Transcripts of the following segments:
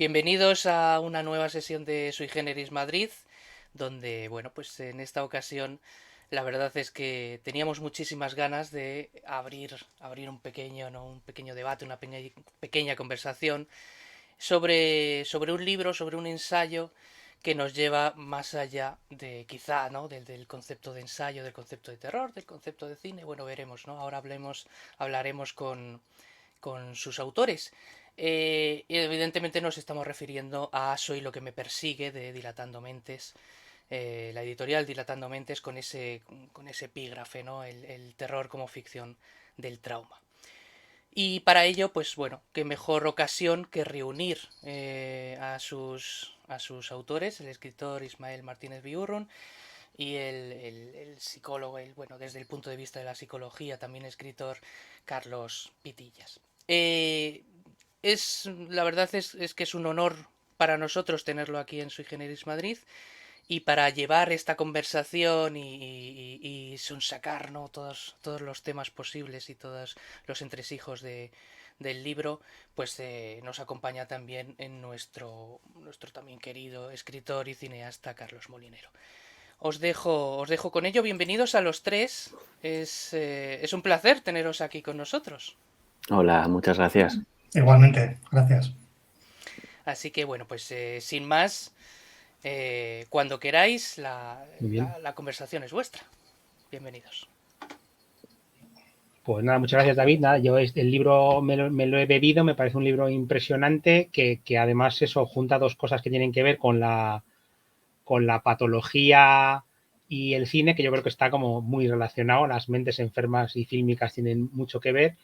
Bienvenidos a una nueva sesión de Sui Generis Madrid, donde, bueno, pues en esta ocasión la verdad es que teníamos muchísimas ganas de abrir un pequeño, ¿no? Un pequeño debate, una pequeña conversación sobre un libro, sobre un ensayo que nos lleva más allá de quizá, ¿no? Del concepto de ensayo, del concepto de terror, del concepto de cine. Bueno, veremos, ¿no? Ahora hablaremos con sus autores. Y evidentemente nos estamos refiriendo a Soy lo que me persigue de Dilatando Mentes, la editorial Dilatando Mentes con ese epígrafe, ¿no? El terror como ficción del trauma. Y para ello, pues bueno, qué mejor ocasión que reunir a sus autores, el escritor Ismael Martínez Biurrun y el psicólogo, bueno, desde el punto de vista de la psicología, también escritor Carlos Pitillas. Eh, la verdad es que es un honor para nosotros tenerlo aquí en Sui Generis Madrid y para llevar esta conversación y sonsacar, ¿no? Todos los temas posibles y todos los entresijos del libro, pues nos acompaña también en nuestro también querido escritor y cineasta Carlos Molinero. Os dejo con ello. Bienvenidos a los tres. Es un placer teneros aquí con nosotros. Hola, muchas gracias. Igualmente, gracias. Así que bueno, pues sin más, cuando queráis, Muy bien. la conversación es vuestra. Bienvenidos. Pues nada, muchas gracias, David. Nada, yo el libro me lo he bebido, me parece un libro impresionante que además eso junta dos cosas que tienen que ver con la patología y el cine, que yo creo que está como muy relacionado. Las mentes enfermas y fílmicas tienen mucho que ver.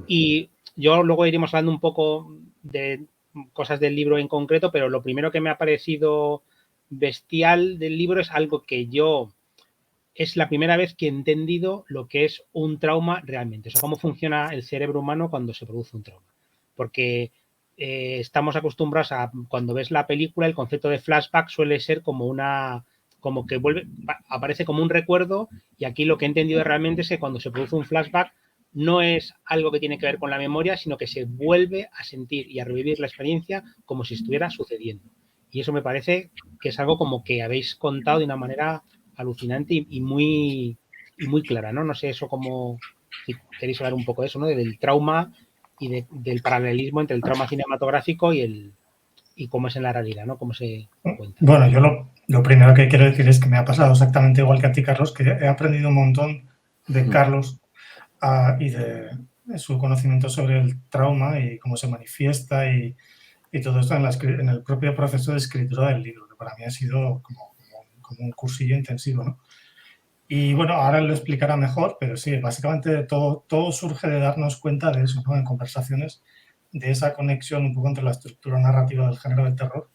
Y yo luego iremos hablando un poco de cosas del libro en concreto, pero lo primero que me ha parecido bestial del libro es algo que yo es la primera vez que he entendido lo que es un trauma realmente, o sea, cómo funciona el cerebro humano cuando se produce un trauma. Porque estamos acostumbrados a, cuando ves la película, el concepto de flashback suele ser como como que aparece como un recuerdo, y aquí lo que he entendido realmente es que cuando se produce un flashback no es algo que tiene que ver con la memoria, sino que se vuelve a sentir y a revivir la experiencia como si estuviera sucediendo. Y eso me parece que es algo como que habéis contado de una manera alucinante y muy clara, ¿no? No sé eso como, si queréis hablar un poco de eso, ¿no? Del trauma y del paralelismo entre el trauma cinematográfico y cómo es en la realidad, ¿no? Cómo se cuenta. Bueno, yo lo primero que quiero decir es que me ha pasado exactamente igual que a ti, Carlos, que he aprendido un montón de Carlos y de su conocimiento sobre el trauma y cómo se manifiesta y todo esto en el propio proceso de escritura del libro, que para mí ha sido como un cursillo intensivo, ¿no? Y bueno, ahora lo explicará mejor, pero sí, básicamente todo surge de darnos cuenta de eso, ¿no? En conversaciones, de esa conexión un poco entre la estructura narrativa del género del terror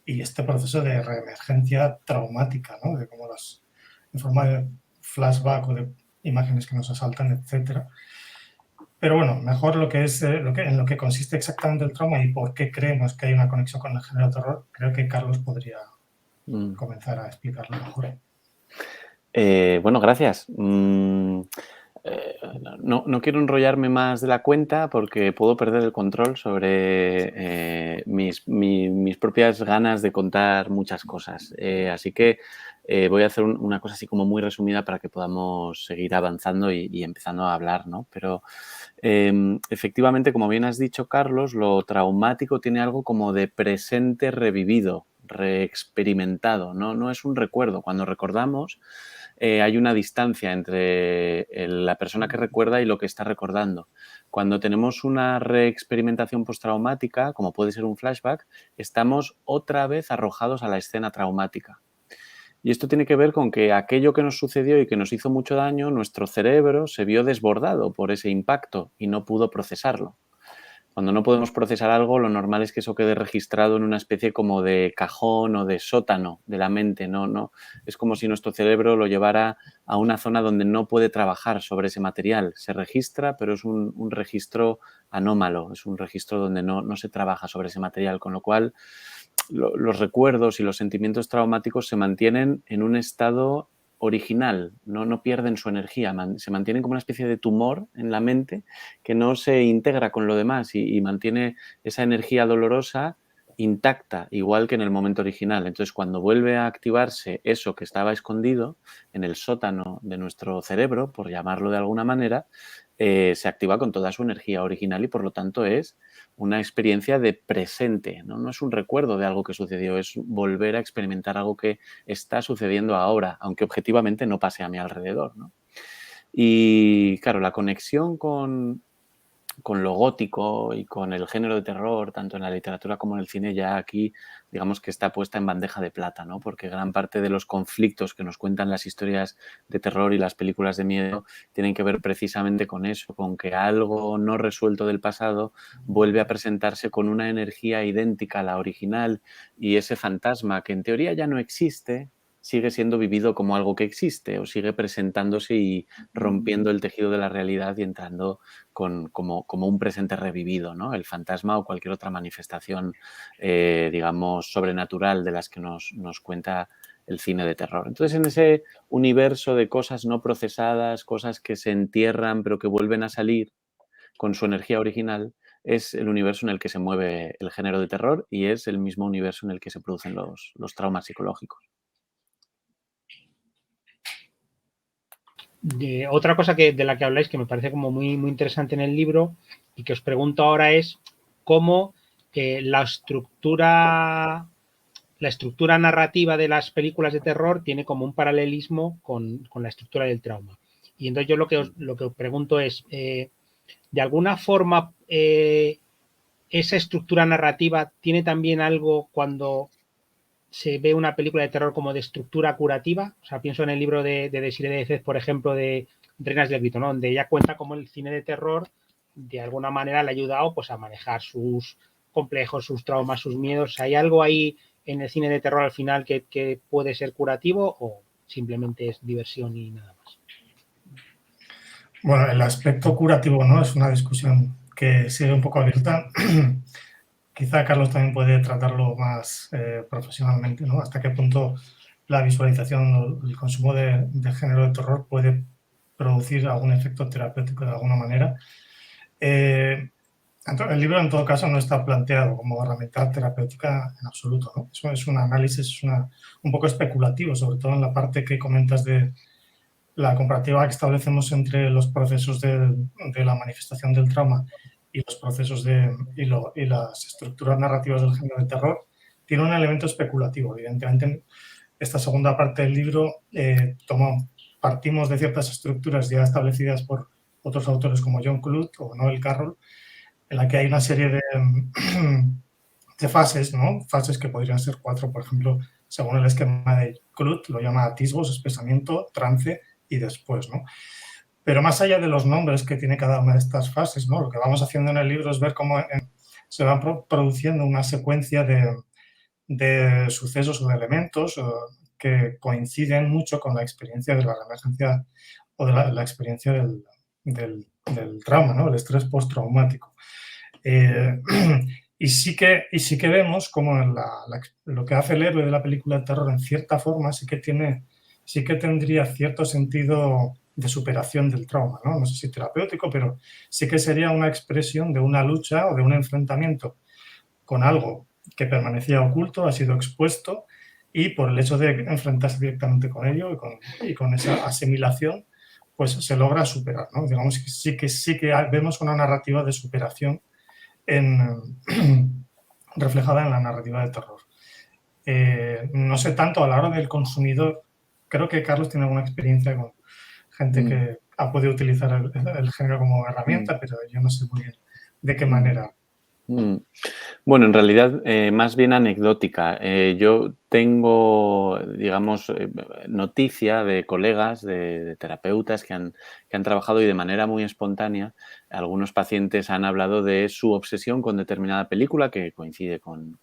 y este proceso de reemergencia traumática, ¿no? De cómo en forma de flashback o de imágenes que nos asaltan, etcétera. Pero bueno, mejor lo que es en lo que consiste exactamente el trauma y por qué creemos que hay una conexión con el género de terror, creo que Carlos podría comenzar a explicarlo mejor. Bueno, gracias. No quiero enrollarme más de la cuenta porque puedo perder el control sobre mis propias ganas de contar muchas cosas. Así que voy a hacer una cosa así como muy resumida para que podamos seguir avanzando y empezando a hablar, ¿no? Pero efectivamente, como bien has dicho, Carlos, lo traumático tiene algo como de presente revivido, reexperimentado, ¿no? No es un recuerdo. Cuando recordamos, hay una distancia entre la persona que recuerda y lo que está recordando. Cuando tenemos una reexperimentación postraumática, como puede ser un flashback, estamos otra vez arrojados a la escena traumática. Y esto tiene que ver con que aquello que nos sucedió y que nos hizo mucho daño, nuestro cerebro se vio desbordado por ese impacto y no pudo procesarlo. Cuando no podemos procesar algo, lo normal es que eso quede registrado en una especie como de cajón o de sótano de la mente. No. Es como si nuestro cerebro lo llevara a una zona donde no puede trabajar sobre ese material. Se registra, pero es un registro anómalo, es un registro donde no se trabaja sobre ese material, con lo cual los recuerdos y los sentimientos traumáticos se mantienen en un estado original, no pierden su energía, se mantienen como una especie de tumor en la mente que no se integra con lo demás y mantiene esa energía dolorosa intacta, igual que en el momento original. Entonces, cuando vuelve a activarse eso que estaba escondido en el sótano de nuestro cerebro, por llamarlo de alguna manera, se activa con toda su energía original y, por lo tanto, es una experiencia de presente, ¿no? No es un recuerdo de algo que sucedió, es volver a experimentar algo que está sucediendo ahora, aunque objetivamente no pase a mi alrededor, ¿no? Y, claro, la conexión con lo gótico y con el género de terror, tanto en la literatura como en el cine, ya aquí digamos que está puesta en bandeja de plata, ¿no? Porque gran parte de los conflictos que nos cuentan las historias de terror y las películas de miedo tienen que ver precisamente con eso, con que algo no resuelto del pasado vuelve a presentarse con una energía idéntica a la original y ese fantasma que en teoría ya no existe sigue siendo vivido como algo que existe o sigue presentándose y rompiendo el tejido de la realidad y entrando como un presente revivido, ¿no? El fantasma o cualquier otra manifestación, digamos, sobrenatural de las que nos cuenta el cine de terror. Entonces, en ese universo de cosas no procesadas, cosas que se entierran pero que vuelven a salir con su energía original, es el universo en el que se mueve el género de terror y es el mismo universo en el que se producen los traumas psicológicos. Otra cosa de la que habláis que me parece como muy, muy interesante en el libro y que os pregunto ahora es cómo la estructura narrativa de las películas de terror tiene como un paralelismo con la estructura del trauma. Y entonces yo lo que os pregunto es, ¿de alguna forma esa estructura narrativa tiene también algo cuando se ve una película de terror como de estructura curativa? O sea, pienso en el libro de Desiree Dezez, por ejemplo, de Reinas del Grito, ¿no? Donde ella cuenta cómo el cine de terror de alguna manera le ha ayudado pues, a manejar sus complejos, sus traumas, sus miedos. ¿Hay algo ahí en el cine de terror al final que puede ser curativo o simplemente es diversión y nada más? Bueno, el aspecto curativo, ¿no? Es una discusión que sigue un poco abierta. Quizá Carlos también puede tratarlo más profesionalmente, ¿no? Hasta qué punto la visualización o el consumo de género de terror puede producir algún efecto terapéutico de alguna manera. El libro, en todo caso, no está planteado como herramienta terapéutica en absoluto, ¿no? Eso es un análisis, un poco especulativo, sobre todo en la parte que comentas de la comparativa que establecemos entre los procesos de la manifestación del trauma y los procesos y las estructuras narrativas del género de terror, tiene un elemento especulativo. Evidentemente, esta segunda parte del libro partimos de ciertas estructuras ya establecidas por otros autores como John Clute o Noel Carroll, en la que hay una serie de fases, ¿no? Fases que podrían ser 4, por ejemplo, según el esquema de Clute, lo llama atisbos, espesamiento, trance y después, ¿no? Pero más allá de los nombres que tiene cada una de estas fases, ¿no? Lo que vamos haciendo en el libro es ver cómo se van produciendo una secuencia de sucesos o de elementos que coinciden mucho con la experiencia de la reemergencia o de la experiencia del trauma, ¿no? El estrés postraumático. Y sí que vemos como lo que hace el héroe de la película de terror en cierta forma sí que tendría cierto sentido de superación del trauma, ¿no? No sé si terapéutico, pero sí que sería una expresión de una lucha o de un enfrentamiento con algo que permanecía oculto, ha sido expuesto y por el hecho de enfrentarse directamente con ello y con esa asimilación, pues se logra superar, ¿no? Digamos que sí que vemos una narrativa de superación reflejada en la narrativa de terror. No sé tanto a la hora del consumidor, creo que Carlos tiene alguna experiencia con gente que ha podido utilizar el género como herramienta, pero yo no sé muy bien de qué manera. Bueno, en realidad más bien anecdótica. Yo tengo, digamos, noticia de colegas, de terapeutas que han trabajado y de manera muy espontánea, algunos pacientes han hablado de su obsesión con determinada película que coincide con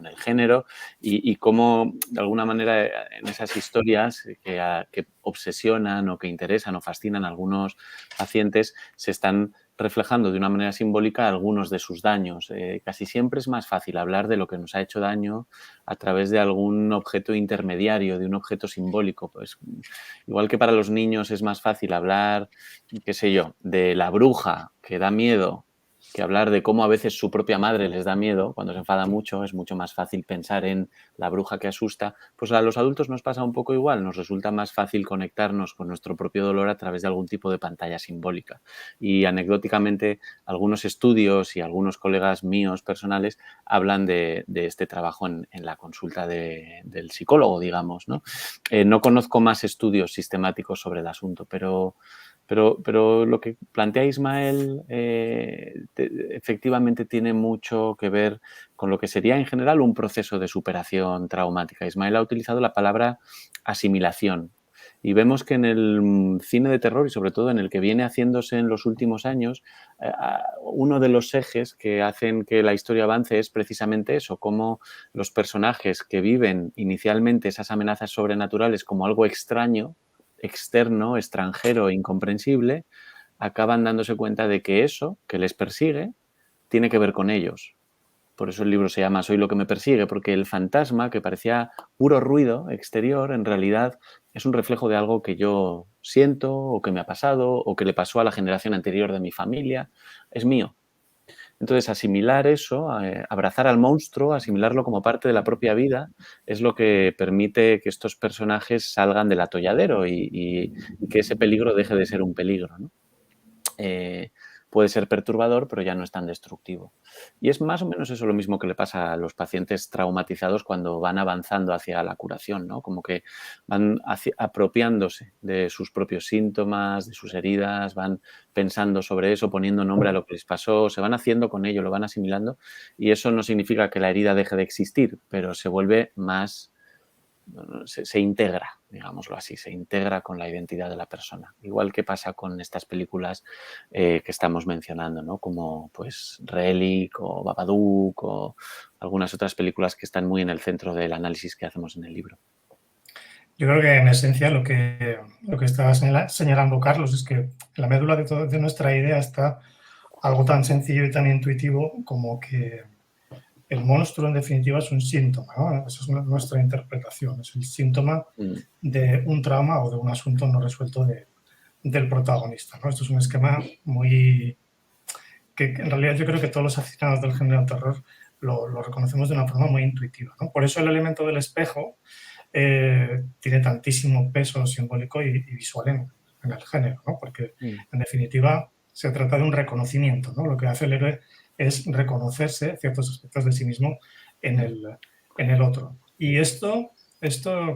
el género y cómo, de alguna manera, en esas historias que obsesionan o que interesan o fascinan a algunos pacientes se están reflejando de una manera simbólica algunos de sus daños. Casi siempre es más fácil hablar de lo que nos ha hecho daño a través de algún objeto intermediario, de un objeto simbólico. Pues, igual que para los niños es más fácil hablar, qué sé yo, de la bruja que da miedo que hablar de cómo a veces su propia madre les da miedo, cuando se enfada mucho, es mucho más fácil pensar en la bruja que asusta, pues a los adultos nos pasa un poco igual, nos resulta más fácil conectarnos con nuestro propio dolor a través de algún tipo de pantalla simbólica. Y anecdóticamente, algunos estudios y algunos colegas míos personales hablan de este trabajo en la consulta del psicólogo, digamos, ¿no? No conozco más estudios sistemáticos sobre el asunto, pero lo que plantea Ismael efectivamente tiene mucho que ver con lo que sería en general un proceso de superación traumática. Ismael ha utilizado la palabra asimilación y vemos que en el cine de terror y sobre todo en el que viene haciéndose en los últimos años, uno de los ejes que hacen que la historia avance es precisamente eso, cómo los personajes que viven inicialmente esas amenazas sobrenaturales como algo extraño, externo, extranjero e incomprensible, acaban dándose cuenta de que eso que les persigue tiene que ver con ellos. Por eso el libro se llama Soy lo que me persigue, porque el fantasma, que parecía puro ruido exterior, en realidad es un reflejo de algo que yo siento o que me ha pasado o que le pasó a la generación anterior de mi familia. Es mío. Entonces, asimilar eso, abrazar al monstruo, asimilarlo como parte de la propia vida, es lo que permite que estos personajes salgan del atolladero y que ese peligro deje de ser un peligro, ¿no? Puede ser perturbador, pero ya no es tan destructivo. Y es más o menos eso lo mismo que le pasa a los pacientes traumatizados cuando van avanzando hacia la curación, ¿no? Como que van apropiándose de sus propios síntomas, de sus heridas, van pensando sobre eso, poniendo nombre a lo que les pasó, se van haciendo con ello, lo van asimilando y eso no significa que la herida deje de existir, pero se vuelve más... Se integra, digámoslo así, se integra con la identidad de la persona. Igual que pasa con estas películas que estamos mencionando, ¿no? Como pues Relic o Babadook o algunas otras películas que están muy en el centro del análisis que hacemos en el libro. Yo creo que en esencia lo que estaba señalando Carlos es que en la médula de nuestra idea está algo tan sencillo y tan intuitivo como que el monstruo, en definitiva, es un síntoma, ¿no? Esa es nuestra interpretación, es el síntoma de un trauma o de un asunto no resuelto del protagonista, ¿no? Esto es un esquema muy... que en realidad yo creo que todos los aficionados del género del terror lo reconocemos de una forma muy intuitiva, ¿no? Por eso el elemento del espejo tiene tantísimo peso simbólico y visual en el género, ¿no? Porque, en definitiva, se trata de un reconocimiento, ¿no? Lo que hace el héroe es reconocerse ciertos aspectos de sí mismo en el otro. Y esto,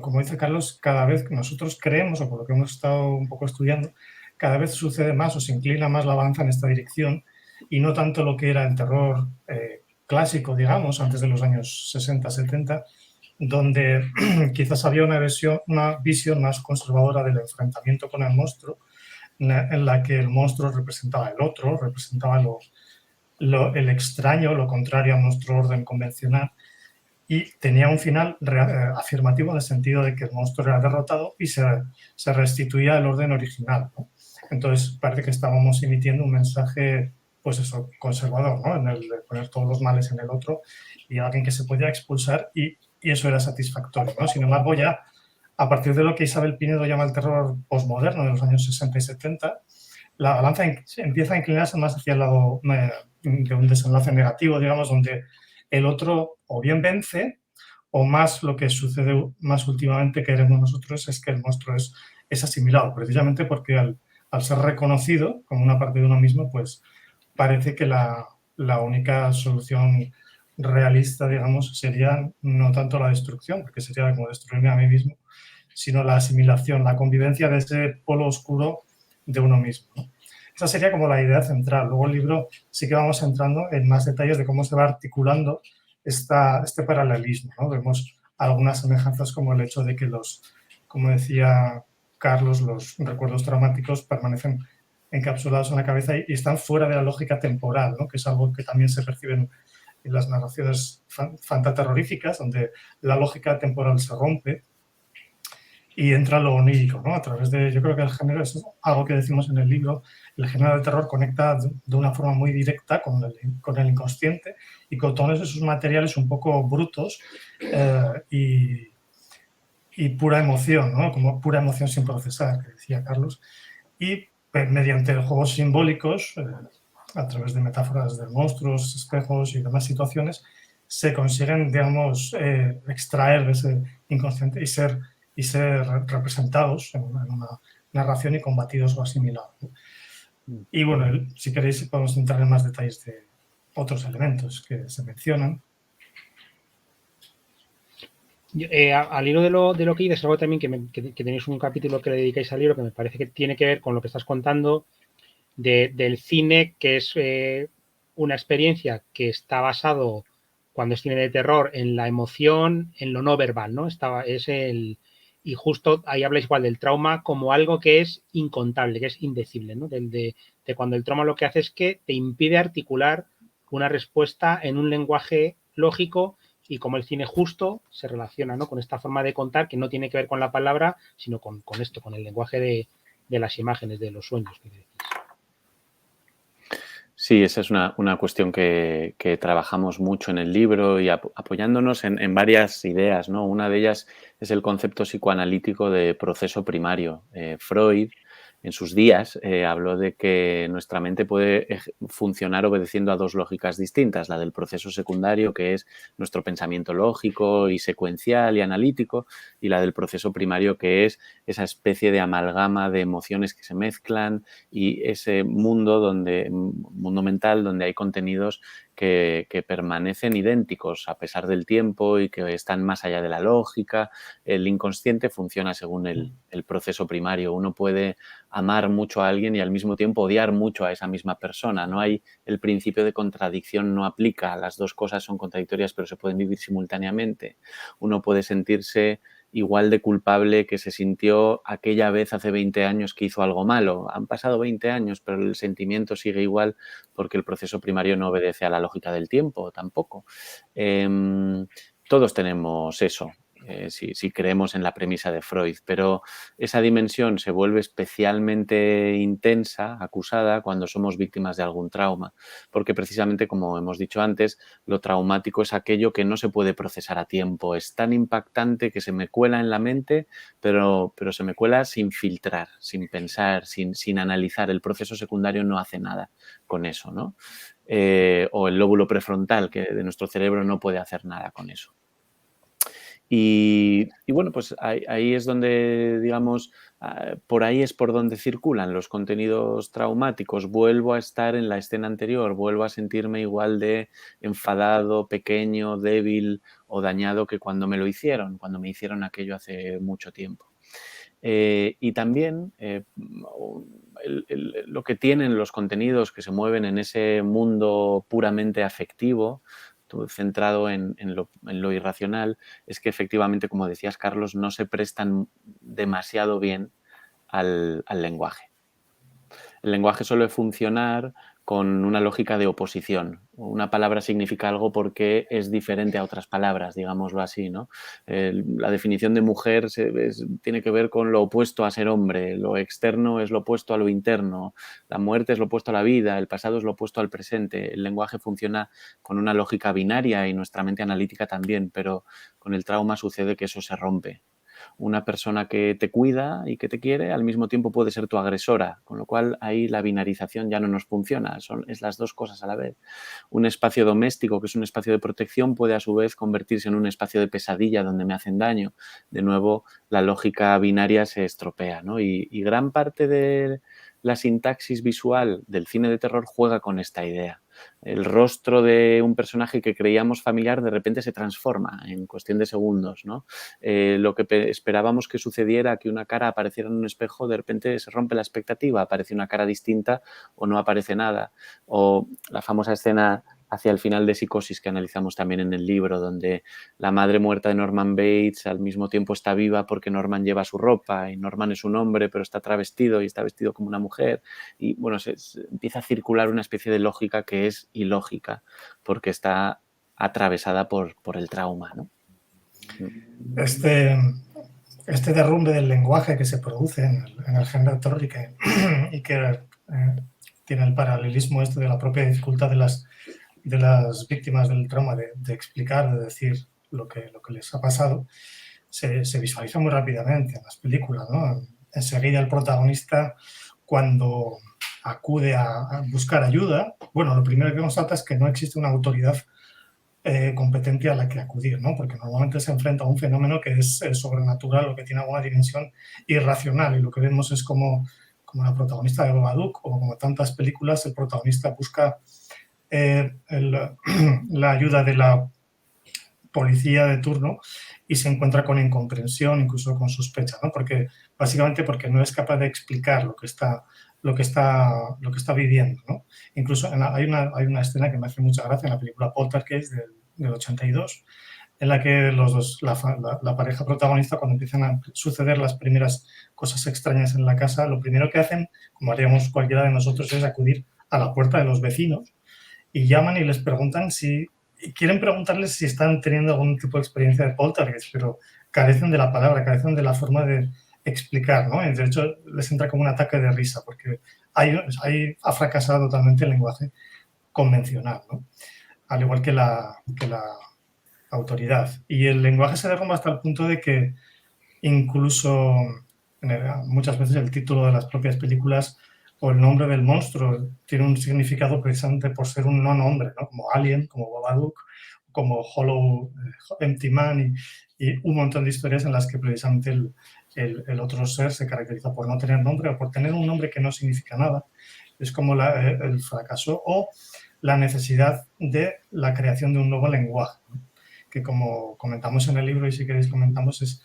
como dice Carlos, cada vez nosotros creemos, o por lo que hemos estado un poco estudiando, cada vez sucede más o se inclina más la balanza en esta dirección y no tanto lo que era el terror clásico, digamos, antes de los años 60, 70, donde quizás había una visión más conservadora del enfrentamiento con el monstruo, en la que el monstruo representaba el otro, representaba el extraño, lo contrario a nuestro orden convencional, y tenía un final afirmativo en el sentido de que el monstruo era derrotado y se restituía el orden original, ¿no? Entonces parece que estábamos emitiendo un mensaje, pues eso, conservador, ¿no? En el de poner todos los males en el otro y alguien que se podía expulsar y eso era satisfactorio, ¿no? Sin embargo, ya a partir de lo que Isabel Pinedo llama el terror postmoderno de los años 60 y 70, la balanza empieza a inclinarse más hacia el lado de un desenlace negativo, digamos, donde el otro o bien vence o más lo que sucede más últimamente que queremos nosotros es que el monstruo es asimilado, precisamente porque al ser reconocido como una parte de uno mismo, pues parece que la única solución realista, digamos, sería no tanto la destrucción, porque sería como destruirme a mí mismo, sino la asimilación, la convivencia de ese polo oscuro de uno mismo, ¿no? Esa sería como la idea central. Luego el libro sí que vamos entrando en más detalles de cómo se va articulando este paralelismo, ¿no? Vemos algunas semejanzas como el hecho de que como decía Carlos, los recuerdos traumáticos permanecen encapsulados en la cabeza y están fuera de la lógica temporal, ¿no? Que es algo que también se percibe en las narraciones fantaterroríficas, donde la lógica temporal se rompe y entra lo onírico, ¿no? A través de, yo creo que el género, es algo que decimos en el libro, el género del terror conecta de una forma muy directa con el inconsciente y con todos esos materiales un poco brutos y pura emoción, ¿no? Como pura emoción sin procesar, que decía Carlos, y mediante juegos simbólicos a través de metáforas de monstruos, espejos y demás situaciones, se consiguen, digamos, extraer ese inconsciente y ser representados en una narración y combatidos o asimilados, ¿no? Y bueno, si queréis podemos entrar en más detalles de otros elementos que se mencionan. Al hilo de lo que dices, algo también que tenéis un capítulo que le dedicáis al libro que me parece que tiene que ver con lo que estás contando del cine, que es una experiencia que está basado, cuando es cine de terror, en la emoción, en lo no verbal, ¿no? Y justo ahí habláis igual del trauma como algo que es incontable, que es indecible, ¿no? De cuando el trauma lo que hace es que te impide articular una respuesta en un lenguaje lógico, y como el cine justo se relaciona, ¿no?, con esta forma de contar que no tiene que ver con la palabra, sino con esto, con el lenguaje de las imágenes, de los sueños que decís. Sí, esa es una cuestión que trabajamos mucho en el libro y apoyándonos en varias ideas, ¿no? Una de ellas es el concepto psicoanalítico de proceso primario. Freud, en sus días, habló de que nuestra mente puede funcionar obedeciendo a dos lógicas distintas, la del proceso secundario, que es nuestro pensamiento lógico y secuencial y analítico, y la del proceso primario, que es esa especie de amalgama de emociones que se mezclan y ese mundo mental donde hay contenidos que permanecen idénticos a pesar del tiempo y que están más allá de la lógica. El inconsciente funciona según el proceso primario. Uno puede amar mucho a alguien y al mismo tiempo odiar mucho a esa misma persona. No hay el principio de contradicción, no aplica. Las dos cosas son contradictorias, pero se pueden vivir simultáneamente. Uno puede sentirse igual de culpable que se sintió aquella vez hace 20 años que hizo algo malo. Han pasado 20 años, pero el sentimiento sigue igual porque el proceso primario no obedece a la lógica del tiempo tampoco. Todos tenemos eso. Si creemos en la premisa de Freud, pero esa dimensión se vuelve especialmente intensa, acusada, cuando somos víctimas de algún trauma, porque precisamente, como hemos dicho antes, lo traumático es aquello que no se puede procesar a tiempo, es tan impactante que se me cuela en la mente, pero se me cuela sin filtrar, sin pensar, sin analizar. El proceso secundario no hace nada con eso, ¿no? O el lóbulo prefrontal que de nuestro cerebro no puede hacer nada con eso. Y bueno, pues ahí es donde, digamos, por ahí es por donde circulan los contenidos traumáticos. Vuelvo a estar en la escena anterior, vuelvo a sentirme igual de enfadado, pequeño, débil o dañado que cuando me cuando me hicieron aquello hace mucho tiempo. Y también lo que tienen los contenidos que se mueven en ese mundo puramente afectivo, centrado en lo irracional, es que efectivamente, como decías, Carlos, no se prestan demasiado bien al lenguaje. El lenguaje suele funcionar con una lógica de oposición. Una palabra significa algo porque es diferente a otras palabras, digámoslo así, ¿no? La definición de mujer tiene que ver con lo opuesto a ser hombre, lo externo es lo opuesto a lo interno, la muerte es lo opuesto a la vida, el pasado es lo opuesto al presente. El lenguaje funciona con una lógica binaria y nuestra mente analítica también, pero con el trauma sucede que eso se rompe. Una persona que te cuida y que te quiere al mismo tiempo puede ser tu agresora, con lo cual ahí la binarización ya no nos funciona, es las dos cosas a la vez. Un espacio doméstico, que es un espacio de protección, puede a su vez convertirse en un espacio de pesadilla donde me hacen daño. De nuevo, la lógica binaria se estropea, ¿no? Y gran parte de la sintaxis visual del cine de terror juega con esta idea. El rostro de un personaje que creíamos familiar de repente se transforma en cuestión de segundos, ¿no? Lo que esperábamos que sucediera, que una cara apareciera en un espejo, de repente se rompe la expectativa, aparece una cara distinta o no aparece nada. O la famosa escena hacia el final de Psicosis que analizamos también en el libro, donde la madre muerta de Norman Bates al mismo tiempo está viva porque Norman lleva su ropa y Norman es un hombre pero está travestido y está vestido como una mujer. Y bueno, se empieza a circular una especie de lógica que es ilógica porque está atravesada por el trauma, ¿no? Este derrumbe del lenguaje que se produce en el género de terror y que tiene el paralelismo de la propia dificultad de las víctimas del trauma de explicar, de decir lo que les ha pasado, se visualiza muy rápidamente en las películas, ¿no? Enseguida el protagonista, cuando acude a buscar ayuda, bueno, lo primero que constata es que no existe una autoridad competente a la que acudir, ¿no? Porque normalmente se enfrenta a un fenómeno que es sobrenatural o que tiene alguna dimensión irracional, y lo que vemos es como la protagonista de Babadook, o como tantas películas, el protagonista busca la ayuda de la policía de turno y se encuentra con incomprensión, incluso con sospecha, ¿no? Básicamente porque no es capaz de explicar lo que está viviendo, ¿no? Incluso hay una escena que me hace mucha gracia en la película Poltergeist del 82, en la que la pareja protagonista, cuando empiezan a suceder las primeras cosas extrañas en la casa, lo primero que hacen, como haríamos cualquiera de nosotros, es acudir a la puerta de los vecinos y llaman y les preguntan quieren preguntarles si están teniendo algún tipo de experiencia de poltergeist, pero carecen de la palabra, carecen de la forma de explicar, ¿no? Y de hecho, les entra como un ataque de risa, porque ha fracasado totalmente el lenguaje convencional, ¿no? Al igual que la autoridad. Y el lenguaje se derrumba hasta el punto de que incluso muchas veces el título de las propias películas o el nombre del monstruo tiene un significado precisamente por ser un no nombre, ¿no? Como Alien, como Babadook, como Hollow, Empty Man y un montón de historias en las que precisamente el otro ser se caracteriza por no tener nombre o por tener un nombre que no significa nada. Es como el fracaso o la necesidad de la creación de un nuevo lenguaje, ¿no? Que, como comentamos en el libro, y si queréis comentamos, es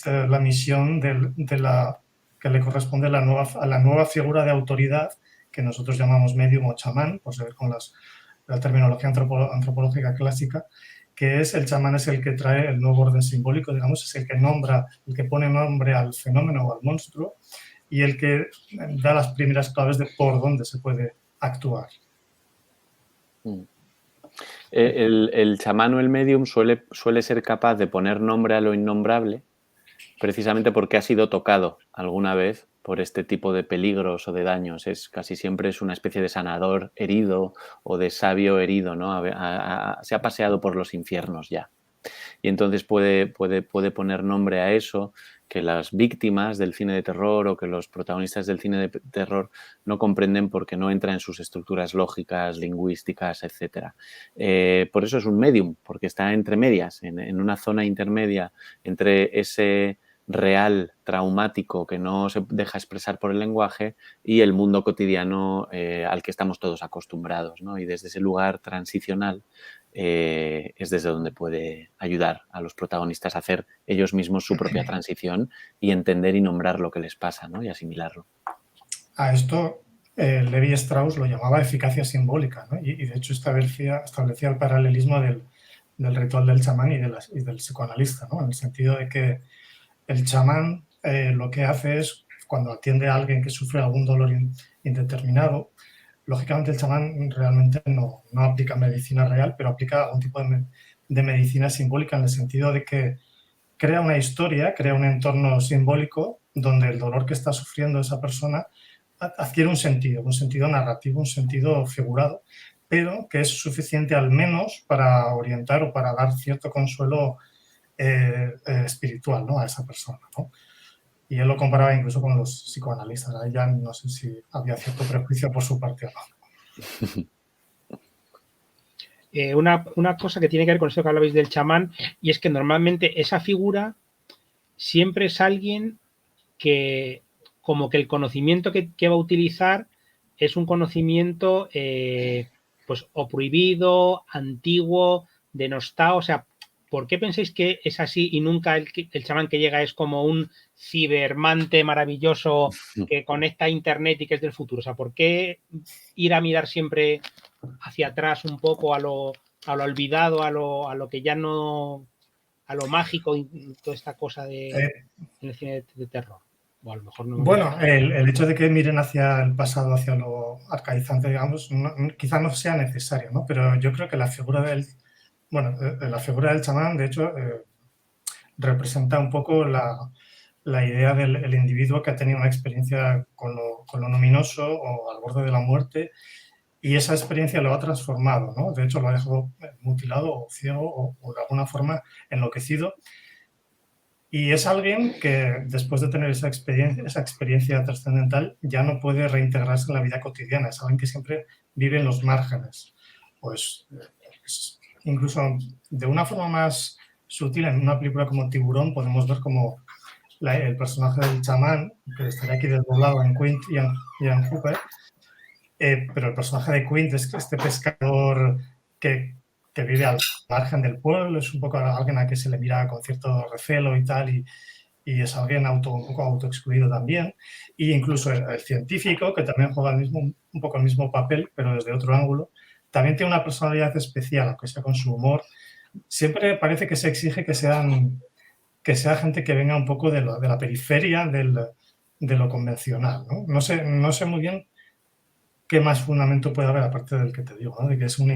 la misión que le corresponde a la nueva figura de autoridad que nosotros llamamos medium o chamán, por seguir con la terminología antropológica clásica, que el chamán es el que trae el nuevo orden simbólico, digamos, es el que pone nombre al fenómeno o al monstruo, y el que da las primeras claves de por dónde se puede actuar. El chamán o el medium suele ser capaz de poner nombre a lo innombrable, precisamente porque ha sido tocado alguna vez por este tipo de peligros o de daños. Casi siempre es una especie de sanador herido o de sabio herido, ¿no? Se ha paseado por los infiernos ya. Y entonces puede poner nombre a eso que las víctimas del cine de terror o que los protagonistas del cine de terror no comprenden porque no entra en sus estructuras lógicas, lingüísticas, etc. Por eso es un medium, porque está entre medias, en una zona intermedia entre ese real traumático que no se deja expresar por el lenguaje y el mundo cotidiano al que estamos todos acostumbrados, ¿no? Y desde ese lugar transicional es desde donde puede ayudar a los protagonistas a hacer ellos mismos su propia transición y entender y nombrar lo que les pasa, ¿no? Y asimilarlo. A esto Levi Strauss lo llamaba eficacia simbólica, ¿no? Y de hecho establecía el paralelismo del ritual del chamán y del psicoanalista, ¿no? En el sentido de que el chamán lo que hace es, cuando atiende a alguien que sufre algún dolor indeterminado, lógicamente el chamán realmente no aplica medicina real, pero aplica algún tipo de medicina simbólica, en el sentido de que crea una historia, crea un entorno simbólico donde el dolor que está sufriendo esa persona adquiere un sentido narrativo, un sentido figurado, pero que es suficiente al menos para orientar o para dar cierto consuelo espiritual, ¿no? A esa persona, ¿no? Y él lo comparaba incluso con los psicoanalistas. Ahí ya no sé si había cierto prejuicio por su parte o no. Una cosa que tiene que ver con eso que hablabais del chamán, y es que normalmente esa figura siempre es alguien que, como que el conocimiento que va a utilizar es un conocimiento pues o prohibido, antiguo, denostado. O sea, ¿por qué pensáis que es así y nunca el chamán que llega es como un cibermante maravilloso que conecta a internet y que es del futuro? O sea, ¿por qué ir a mirar siempre hacia atrás un poco a lo olvidado, a lo que ya no, a lo mágico y toda esta cosa en el cine de terror? O a lo mejor no. Bueno, el hecho de que miren hacia el pasado, hacia lo arcaizante, digamos, quizá no sea necesario, ¿no? Pero yo creo que la figura del chamán, de hecho, representa un poco la idea del individuo que ha tenido una experiencia con lo luminoso o al borde de la muerte, y esa experiencia lo ha transformado, ¿no? De hecho, lo ha dejado mutilado o ciego o de alguna forma enloquecido. Y es alguien que después de tener esa experiencia trascendental ya no puede reintegrarse en la vida cotidiana. Es alguien que siempre vive en los márgenes. Pues incluso de una forma más sutil, en una película como Tiburón podemos ver como el personaje del chamán, que estaría aquí desdoblado en Quint y en Hooper, pero el personaje de Quint es este pescador que vive al margen del pueblo, es un poco alguien a que se le mira con cierto recelo y tal, y es alguien un poco autoexcluido también. Y incluso el científico, que también juega un poco el mismo papel, pero desde otro ángulo, también tiene una personalidad especial, aunque sea con su humor. Siempre parece que se exige que sea gente que venga un poco de la periferia de lo convencional, ¿no? No sé muy bien qué más fundamento puede haber, aparte del que te digo, ¿no? De que son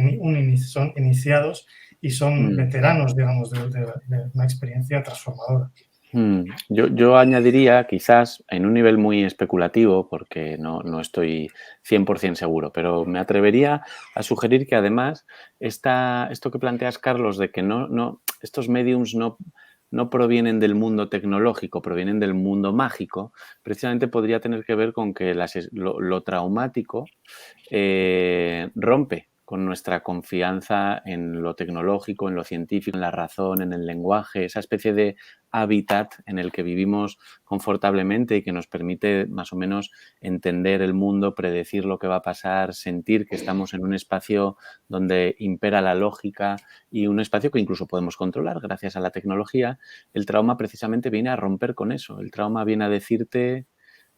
iniciados y son veteranos, digamos, de una experiencia transformadora. Yo añadiría, quizás, en un nivel muy especulativo, porque no estoy 100% seguro, pero me atrevería a sugerir que además esto que planteas, Carlos, de que estos mediums no provienen del mundo tecnológico, provienen del mundo mágico, precisamente podría tener que ver con que lo traumático rompe con nuestra confianza en lo tecnológico, en lo científico, en la razón, en el lenguaje, esa especie de hábitat en el que vivimos confortablemente y que nos permite más o menos entender el mundo, predecir lo que va a pasar, sentir que estamos en un espacio donde impera la lógica y un espacio que incluso podemos controlar gracias a la tecnología. El trauma precisamente viene a romper con eso. El trauma viene a decirte: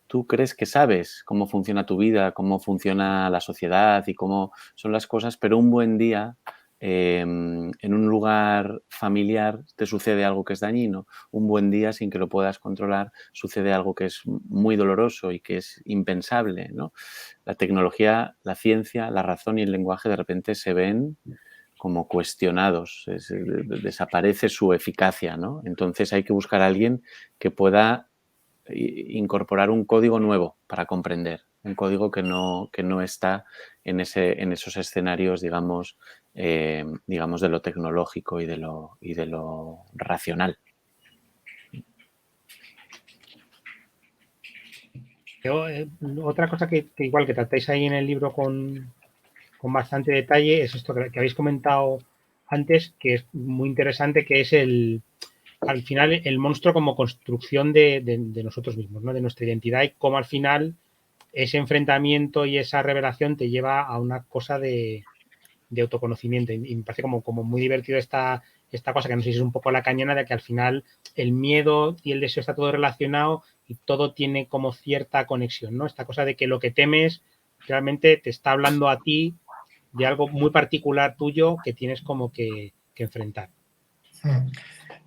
tú crees que sabes cómo funciona tu vida, cómo funciona la sociedad y cómo son las cosas, pero un buen día en un lugar familiar te sucede algo que es dañino. Un buen día, sin que lo puedas controlar, sucede algo que es muy doloroso y que es impensable, ¿no? La tecnología, la ciencia, la razón y el lenguaje de repente se ven como cuestionados, desaparece su eficacia, ¿no? Entonces hay que buscar a alguien que pueda incorporar un código nuevo para comprender, un código que no está en esos escenarios, digamos, de lo tecnológico y de lo racional. Otra cosa que igual que tratáis ahí en el libro con bastante detalle es esto que habéis comentado antes, que es muy interesante, que es al final el monstruo como construcción de nosotros mismos, ¿no? De nuestra identidad, y cómo al final ese enfrentamiento y esa revelación te lleva a una cosa de autoconocimiento. Y me parece como muy divertido esta cosa, que no sé si es un poco la cañona, de que al final el miedo y el deseo está todo relacionado y todo tiene como cierta conexión, ¿no? Esta cosa de que lo que temes realmente te está hablando a ti de algo muy particular tuyo que tienes como que enfrentar.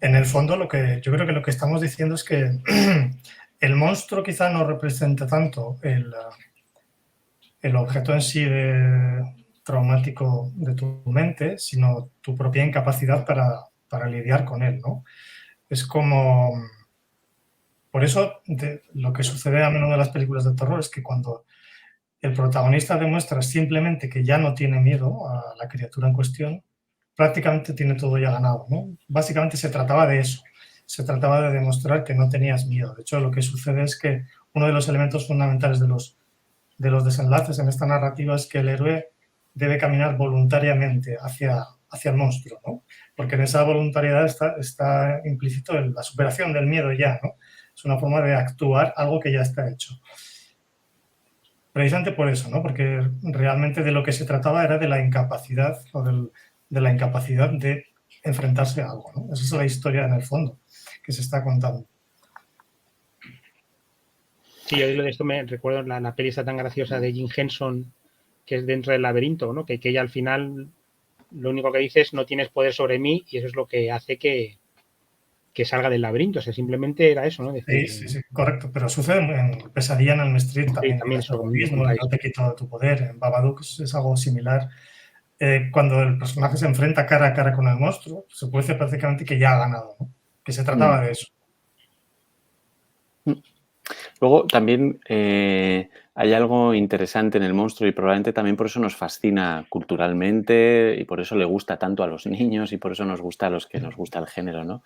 En el fondo, yo creo que lo que estamos diciendo es que el monstruo quizá no representa tanto el objeto en sí traumático de tu mente, sino tu propia incapacidad para lidiar con él, ¿no? Es como... Por eso, lo que sucede a menudo en las películas de terror es que cuando el protagonista demuestra simplemente que ya no tiene miedo a la criatura en cuestión, prácticamente tiene todo ya ganado, ¿no? Básicamente se trataba de eso, se trataba de demostrar que no tenías miedo. De hecho, lo que sucede es que uno de los elementos fundamentales de los desenlaces en esta narrativa es que el héroe debe caminar voluntariamente hacia el monstruo, ¿no? Porque en esa voluntariedad está implícito la superación del miedo ya, ¿no? Es una forma de actuar algo que ya está hecho. Precisamente por eso, ¿no? Porque realmente de lo que se trataba era de la incapacidad de la incapacidad de enfrentarse a algo, ¿no? Esa es la historia en el fondo que se está contando. Sí, yo de esto me recuerdo la peli esta tan graciosa de Jim Henson, que es Dentro del laberinto, ¿no? Que ella al final lo único que dice es: no tienes poder sobre mí, y eso es lo que hace que salga del laberinto. O sea, simplemente era eso, ¿no? Decir, sí, correcto. Pero sucede en Pesadilla en Elm Street también. Sí, también es lo mismo, no te quito tu poder. En Babadook es algo similar. Cuando el personaje se enfrenta cara a cara con el monstruo, se puede decir prácticamente que ya ha ganado, ¿no? Que se trataba de eso. Luego también hay algo interesante en el monstruo y probablemente también por eso nos fascina culturalmente y por eso le gusta tanto a los niños y por eso nos gusta a los que nos gusta el género, ¿no?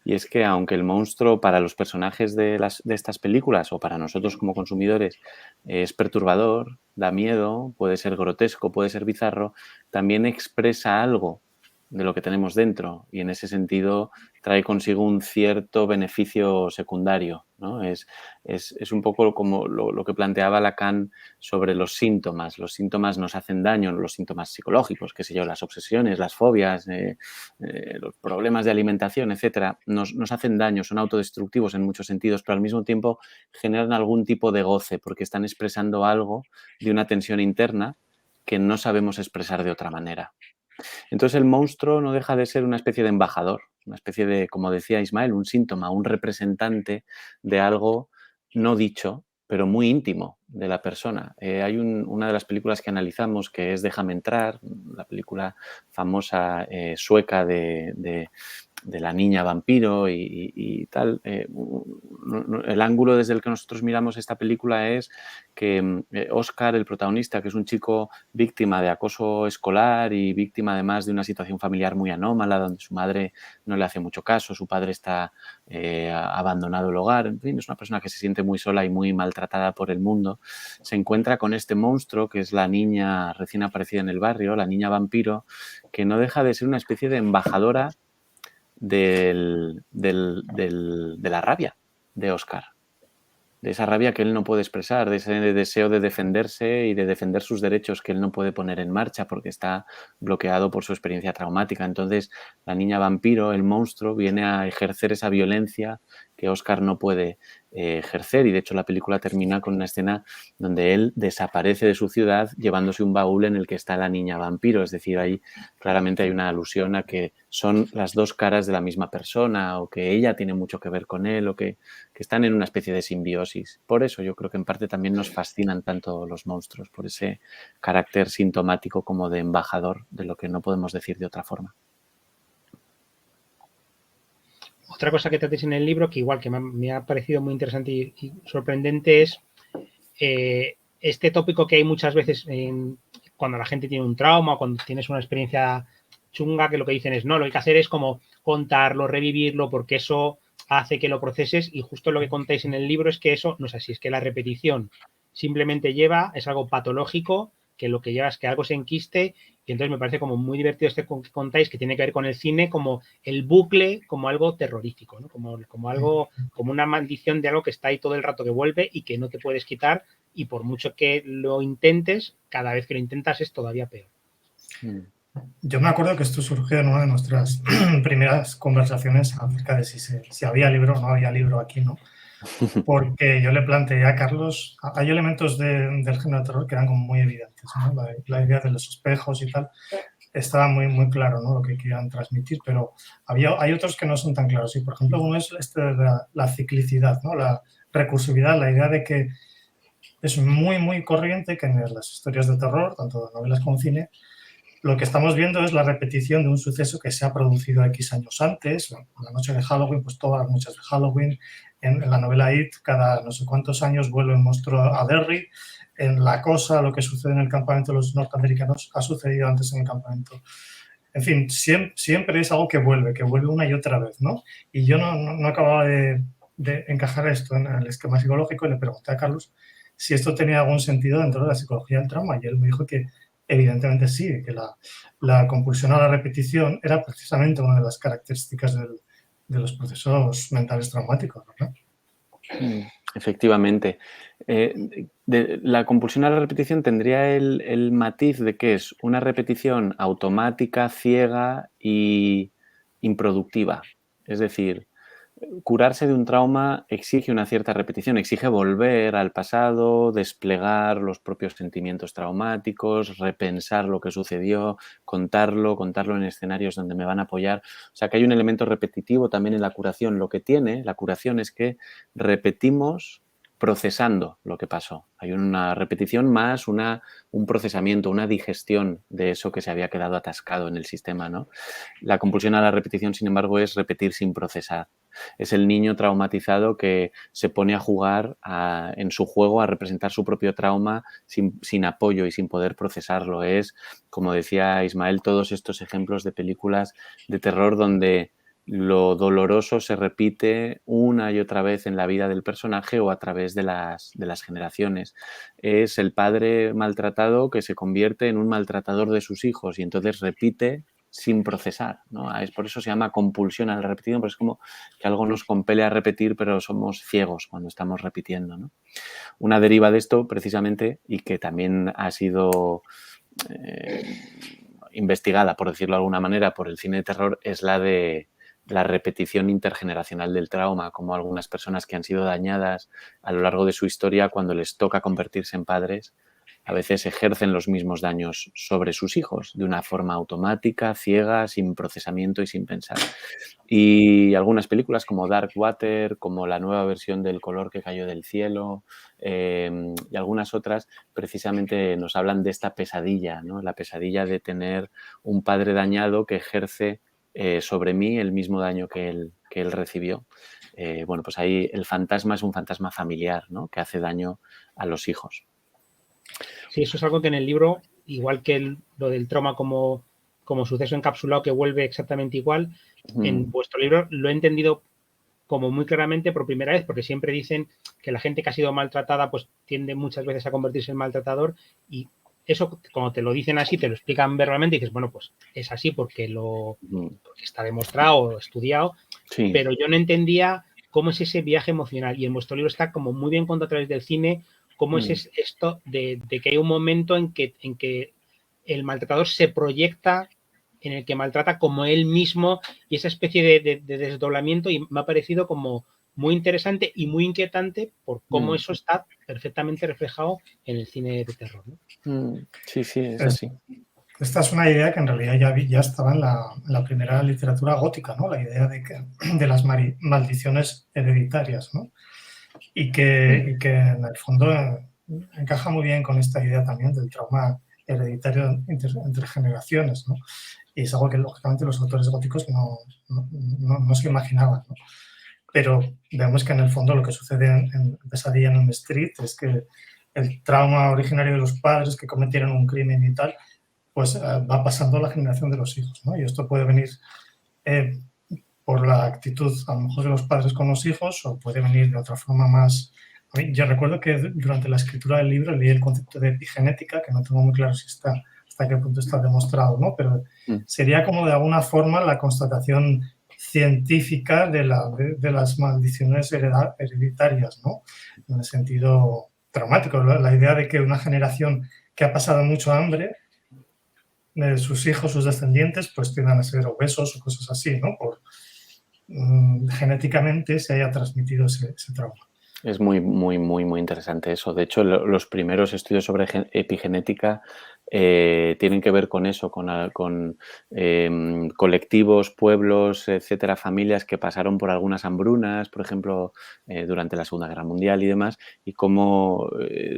Y es que aunque el monstruo para los personajes de estas películas o para nosotros como consumidores es perturbador, da miedo, puede ser grotesco, puede ser bizarro, también expresa algo de lo que tenemos dentro y en ese sentido trae consigo un cierto beneficio secundario, ¿no? Es un poco como lo que planteaba Lacan sobre los síntomas. Los síntomas nos hacen daño, los síntomas psicológicos, qué sé yo, las obsesiones, las fobias, los problemas de alimentación, etcétera, nos hacen daño, son autodestructivos en muchos sentidos, pero al mismo tiempo generan algún tipo de goce porque están expresando algo de una tensión interna que no sabemos expresar de otra manera. Entonces el monstruo no deja de ser una especie de embajador, una especie de, como decía Ismael, un síntoma, un representante de algo no dicho, pero muy íntimo de la persona. Hay una de las películas que analizamos que es Déjame entrar, la película famosa sueca de la niña vampiro y tal. El ángulo desde el que nosotros miramos esta película es que Oscar, el protagonista, que es un chico víctima de acoso escolar y víctima además de una situación familiar muy anómala, donde su madre no le hace mucho caso, su padre está abandonado el hogar, en fin, es una persona que se siente muy sola y muy maltratada por el mundo, se encuentra con este monstruo que es la niña recién aparecida en el barrio, la niña vampiro, que no deja de ser una especie de embajadora de la rabia de Oscar, de esa rabia que él no puede expresar, de ese deseo de defenderse y de defender sus derechos que él no puede poner en marcha porque está bloqueado por su experiencia traumática. Entonces, la niña vampiro, el monstruo, viene a ejercer esa violencia que Oscar no puede ejercer y de hecho la película termina con una escena donde él desaparece de su ciudad llevándose un baúl en el que está la niña vampiro, es decir, ahí claramente hay una alusión a que son las dos caras de la misma persona o que ella tiene mucho que ver con él o que están en una especie de simbiosis. Por eso yo creo que en parte también nos fascinan tanto los monstruos, por ese carácter sintomático como de embajador de lo que no podemos decir de otra forma. Otra cosa que tratéis en el libro, que igual que me ha parecido muy interesante y sorprendente, es este tópico que hay muchas veces cuando la gente tiene un trauma o cuando tienes una experiencia chunga, que lo que dicen es, no, lo que hay que hacer es como contarlo, revivirlo, porque eso hace que lo proceses y justo lo que contáis en el libro es que eso no es así, es que la repetición simplemente es algo patológico, que lo que lleva es que algo se enquiste y entonces me parece como muy divertido que contáis que tiene que ver con el cine como el bucle, como algo terrorífico, ¿no? Como algo, como una maldición de algo que está ahí todo el rato que vuelve y que no te puedes quitar y por mucho que lo intentes, cada vez que lo intentas es todavía peor. Yo me acuerdo que esto surgió en una de nuestras primeras conversaciones acerca de si había libro o no había libro aquí, ¿no? Porque yo le planteé a Carlos, hay elementos del género de terror que eran como muy evidentes, ¿no? La idea de los espejos y tal, estaba muy, muy claro, ¿no? Lo que querían transmitir, pero hay otros que no son tan claros. Y, por ejemplo, uno es la ciclicidad, ¿no? La recursividad, la idea de que es muy, muy corriente que en las historias de terror, tanto de novelas como cine, lo que estamos viendo es la repetición de un suceso que se ha producido X años antes. La noche de Halloween, pues todas las noches de Halloween. En la novela It, cada no sé cuántos años vuelve el monstruo a Derry. En La Cosa, lo que sucede en el campamento de los norteamericanos ha sucedido antes en el campamento. En fin, siempre es algo que vuelve una y otra vez, ¿no? Y yo no acababa de encajar esto en el esquema psicológico y le pregunté a Carlos si esto tenía algún sentido dentro de la psicología del trauma y él me dijo que evidentemente sí, que la compulsión a la repetición era precisamente una de las características de los procesos mentales traumáticos, ¿verdad? Efectivamente. La compulsión a la repetición tendría el matiz de que es una repetición automática, ciega y improductiva. Es decir, curarse de un trauma exige una cierta repetición, exige volver al pasado, desplegar los propios sentimientos traumáticos, repensar lo que sucedió, contarlo en escenarios donde me van a apoyar. O sea que hay un elemento repetitivo también en la curación. Lo que tiene la curación es que repetimos procesando lo que pasó. Hay una repetición más un procesamiento, una digestión de eso que se había quedado atascado en el sistema, ¿no? La compulsión a la repetición, sin embargo, es repetir sin procesar. Es el niño traumatizado que se pone a jugar en su juego a representar su propio trauma sin apoyo y sin poder procesarlo. Es, como decía Ismael, todos estos ejemplos de películas de terror donde lo doloroso se repite una y otra vez en la vida del personaje o a través de las generaciones. Es el padre maltratado que se convierte en un maltratador de sus hijos y entonces repite sin procesar, ¿no? Es por eso se llama compulsión a la repetición, porque es como que algo nos compele a repetir, pero somos ciegos cuando estamos repitiendo, ¿no? Una deriva de esto, precisamente, y que también ha sido investigada, por decirlo de alguna manera, por el cine de terror, es la de la repetición intergeneracional del trauma, como algunas personas que han sido dañadas a lo largo de su historia, cuando les toca convertirse en padres, a veces ejercen los mismos daños sobre sus hijos de una forma automática, ciega, sin procesamiento y sin pensar. Y algunas películas como Dark Water, como la nueva versión del Color que cayó del cielo y algunas otras precisamente nos hablan de esta pesadilla, ¿no? La pesadilla de tener un padre dañado que ejerce sobre mí el mismo daño que él recibió. Bueno, pues ahí el fantasma es un fantasma familiar, ¿no? Que hace daño a los hijos. Sí, eso es algo que en el libro, igual que lo del trauma como suceso encapsulado que vuelve exactamente igual, en vuestro libro lo he entendido como muy claramente por primera vez, porque siempre dicen que la gente que ha sido maltratada pues tiende muchas veces a convertirse en maltratador, y eso, cuando te lo dicen así, te lo explican verbalmente y dices, bueno, pues es así porque está demostrado o estudiado, Sí. pero yo no entendía cómo es ese viaje emocional, y en vuestro libro está como muy bien contado a través del cine cómo es esto de que hay un momento en que el maltratador se proyecta en el que maltrata como él mismo, y esa especie de desdoblamiento, y me ha parecido como muy interesante y muy inquietante por cómo eso está perfectamente reflejado en el cine de terror, ¿no? Sí, sí, es así. Esta es una idea que en realidad ya estaba en la primera literatura gótica, ¿no? La idea de las maldiciones hereditarias, ¿no? Y que en el fondo encaja muy bien con esta idea también del trauma hereditario entre generaciones, ¿no? Y es algo que lógicamente los autores góticos no se imaginaban, ¿no? Pero vemos que en el fondo lo que sucede en Pesadilla en Elm Street es que el trauma originario de los padres que cometieron un crimen y tal, pues va pasando a la generación de los hijos, ¿no? Y esto puede venir por la actitud a lo mejor de los padres con los hijos, o puede venir de otra forma más. A mí, yo recuerdo que durante la escritura del libro leí el concepto de epigenética, que no tengo muy claro si hasta qué punto está demostrado, ¿no? Pero sería como de alguna forma la constatación científica de las maldiciones hereditarias, ¿no? En el sentido traumático, la idea de que una generación que ha pasado mucho hambre, sus hijos, sus descendientes, pues tiendan a ser obesos o cosas así, ¿no? Genéticamente se haya transmitido ese trauma. Es muy, muy, muy, muy interesante eso. De hecho, los primeros estudios sobre epigenética tienen que ver con eso, con colectivos, pueblos, etcétera, familias que pasaron por algunas hambrunas, por ejemplo, durante la Segunda Guerra Mundial y demás, y cómo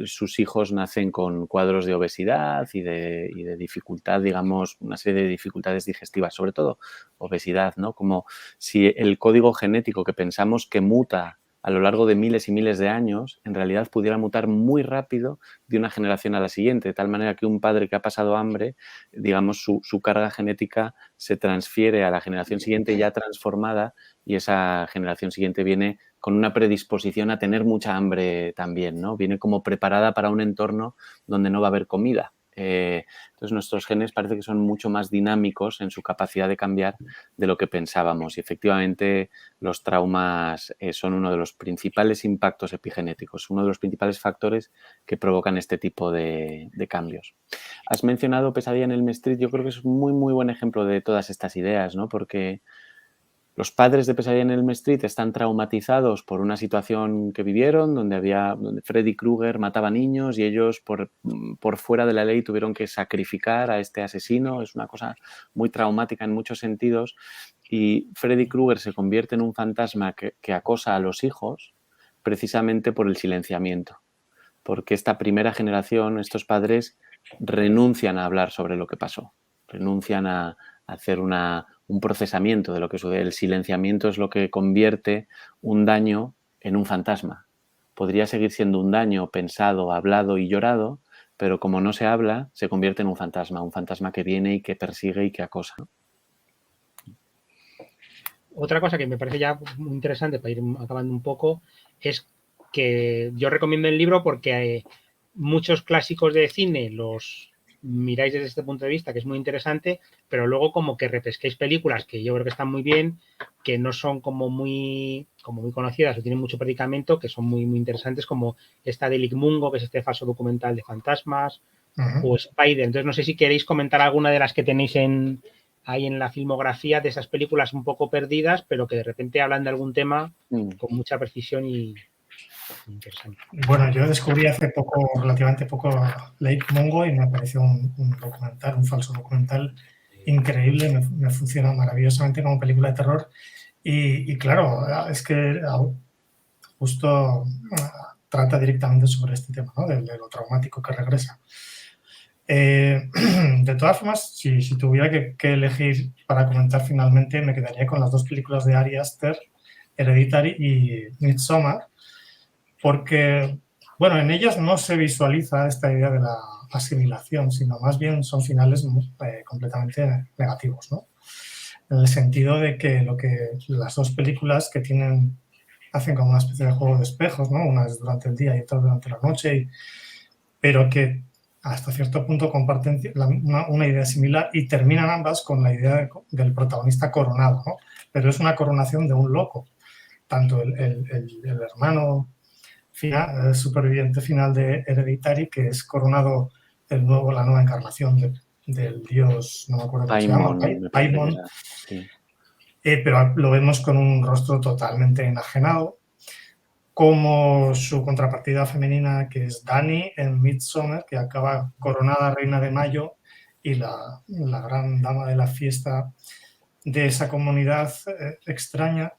sus hijos nacen con cuadros de obesidad y de dificultad, digamos, una serie de dificultades digestivas, sobre todo obesidad, ¿no? Como si el código genético que pensamos que muta a lo largo de miles y miles de años, en realidad pudiera mutar muy rápido de una generación a la siguiente, de tal manera que un padre que ha pasado hambre, digamos, su carga genética se transfiere a la generación siguiente ya transformada, y esa generación siguiente viene con una predisposición a tener mucha hambre también, ¿no? Viene como preparada para un entorno donde no va a haber comida. Entonces, nuestros genes parece que son mucho más dinámicos en su capacidad de cambiar de lo que pensábamos, y efectivamente los traumas son uno de los principales impactos epigenéticos, uno de los principales factores que provocan este tipo de cambios. Has mencionado Pesadilla en Elm Street. Yo creo que es un muy, muy buen ejemplo de todas estas ideas, ¿no? Porque los padres de Pesadilla en Elm Street están traumatizados por una situación que vivieron donde Freddy Krueger mataba niños y ellos por fuera de la ley tuvieron que sacrificar a este asesino. Es una cosa muy traumática en muchos sentidos, y Freddy Krueger se convierte en un fantasma que acosa a los hijos precisamente por el silenciamiento. Porque esta primera generación, estos padres, renuncian a hablar sobre lo que pasó, renuncian a hacer un procesamiento de lo que sucede. El silenciamiento es lo que convierte un daño en un fantasma. Podría seguir siendo un daño pensado, hablado y llorado, pero como no se habla, se convierte en un fantasma que viene y que persigue y que acosa. Otra cosa que me parece ya muy interesante para ir acabando un poco es que yo recomiendo el libro porque muchos clásicos de cine los miráis desde este punto de vista, que es muy interesante, pero luego como que repesquéis películas que yo creo que están muy bien, que no son como muy conocidas o tienen mucho predicamento, que son muy, muy interesantes, como esta de Mungo, que es este falso documental de fantasmas, o Spider. Entonces no sé si queréis comentar alguna de las que tenéis ahí en la filmografía de esas películas un poco perdidas, pero que de repente hablan de algún tema con mucha precisión y interesante. Bueno, yo descubrí hace poco, relativamente poco, Lake Mungo y me pareció un documental, un falso documental increíble, me funciona maravillosamente como película de terror y claro, es que justo trata directamente sobre este tema, ¿no? De lo traumático que regresa. De todas formas, si tuviera que elegir para comentar finalmente, me quedaría con las dos películas de Ari Aster, Hereditary y Midsommar, porque, bueno, en ellas no se visualiza esta idea de la asimilación, sino más bien son finales completamente negativos, ¿no? En el sentido de que las dos películas que hacen como una especie de juego de espejos, ¿no? Una es durante el día y otra durante la noche, pero que hasta cierto punto comparten una idea similar y terminan ambas con la idea del protagonista coronado, ¿no? Pero es una coronación de un loco. Tanto el hermano final, el superviviente final de Hereditary, que es coronado la nueva encarnación del dios, no me acuerdo cómo se llama, Paimon, sí. Pero lo vemos con un rostro totalmente enajenado, como su contrapartida femenina, que es Dani en Midsommar, que acaba coronada reina de mayo y la gran dama de la fiesta de esa comunidad extraña,